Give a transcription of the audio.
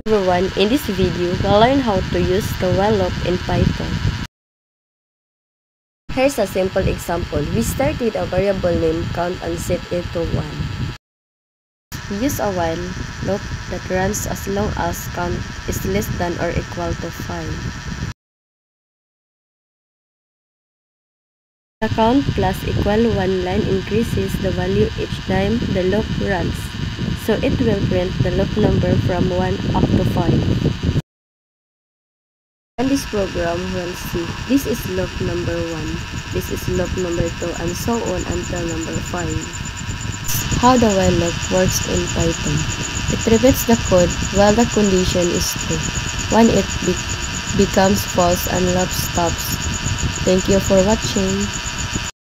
Everyone, in this video, we'll learn how to use the while loop in Python. Here's a simple example. We start with a variable named count and set it to 1. We use a while loop that runs as long as count is less than or equal to 5. The count plus equal 1 line increases the value each time the loop runs, so it will print the loop number from 1 up to 5. And this program will see this is loop number 1, this is loop number 2, and so on until number 5. How the while loop works in Python. It repeats the code while the condition is true. When it becomes false and loop stops. Thank you for watching.